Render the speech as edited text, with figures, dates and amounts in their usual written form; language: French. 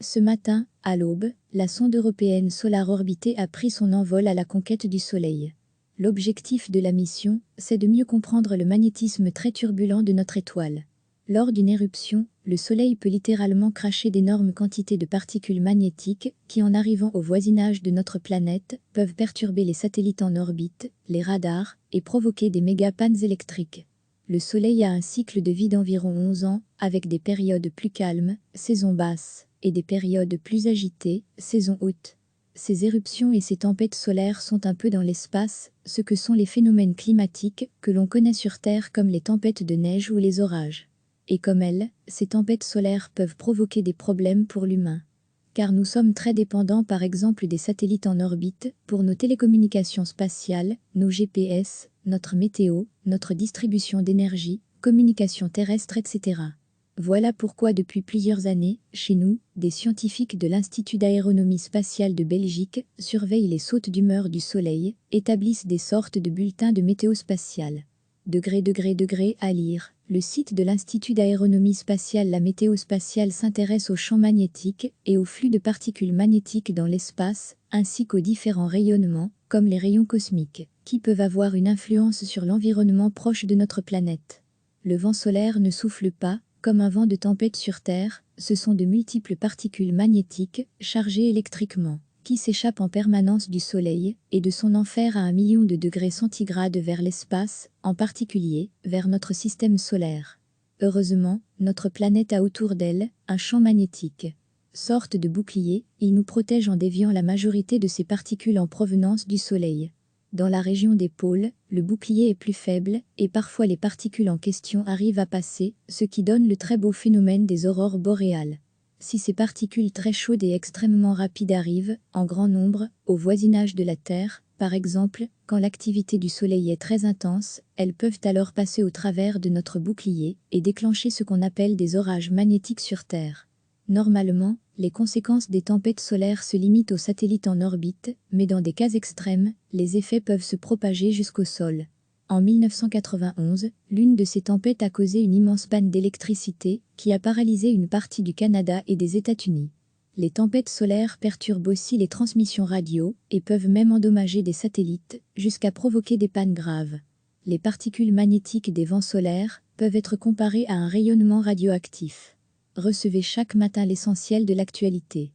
Ce matin, à l'aube, la sonde européenne Solar Orbiter a pris son envol à la conquête du Soleil. L'objectif de la mission, c'est de mieux comprendre le magnétisme très turbulent de notre étoile. Lors d'une éruption, le Soleil peut littéralement cracher d'énormes quantités de particules magnétiques qui, en arrivant au voisinage de notre planète, peuvent perturber les satellites en orbite, les radars, et provoquer des méga-pannes électriques. Le Soleil a un cycle de vie d'environ 11 ans, avec des périodes plus calmes, saison basse, et des périodes plus agitées, saison haute. Ces éruptions et ces tempêtes solaires sont un peu dans l'espace, ce que sont les phénomènes climatiques que l'on connaît sur Terre comme les tempêtes de neige ou les orages. Et comme elles, ces tempêtes solaires peuvent provoquer des problèmes pour l'humain. Car nous sommes très dépendants par exemple des satellites en orbite pour nos télécommunications spatiales, nos GPS, notre météo, notre distribution d'énergie, communication terrestre, etc. Voilà pourquoi depuis plusieurs années, chez nous, des scientifiques de l'Institut d'aéronomie spatiale de Belgique surveillent les sautes d'humeur du Soleil, établissent des sortes de bulletins de météo spatiale. Degré à lire. Le site de l'Institut d'aéronomie spatiale. La météo spatiale s'intéresse aux champs magnétiques et aux flux de particules magnétiques dans l'espace, ainsi qu'aux différents rayonnements, comme les rayons cosmiques, qui peuvent avoir une influence sur l'environnement proche de notre planète. Le vent solaire ne souffle pas, comme un vent de tempête sur Terre, ce sont de multiples particules magnétiques, chargées électriquement, qui s'échappent en permanence du Soleil et de son enfer à 1 million de degrés centigrades vers l'espace, en particulier vers notre système solaire. Heureusement, notre planète a autour d'elle un champ magnétique. Sorte de bouclier, il nous protège en déviant la majorité de ces particules en provenance du Soleil. Dans la région des pôles, le bouclier est plus faible et parfois les particules en question arrivent à passer, ce qui donne le très beau phénomène des aurores boréales. Si ces particules très chaudes et extrêmement rapides arrivent, en grand nombre, au voisinage de la Terre, par exemple, quand l'activité du Soleil est très intense, elles peuvent alors passer au travers de notre bouclier et déclencher ce qu'on appelle des orages magnétiques sur Terre. Normalement, les conséquences des tempêtes solaires se limitent aux satellites en orbite, mais dans des cas extrêmes, les effets peuvent se propager jusqu'au sol. En 1991, l'une de ces tempêtes a causé une immense panne d'électricité qui a paralysé une partie du Canada et des États-Unis. Les tempêtes solaires perturbent aussi les transmissions radio et peuvent même endommager des satellites, jusqu'à provoquer des pannes graves. Les particules magnétiques des vents solaires peuvent être comparées à un rayonnement radioactif. Recevez chaque matin l'essentiel de l'actualité.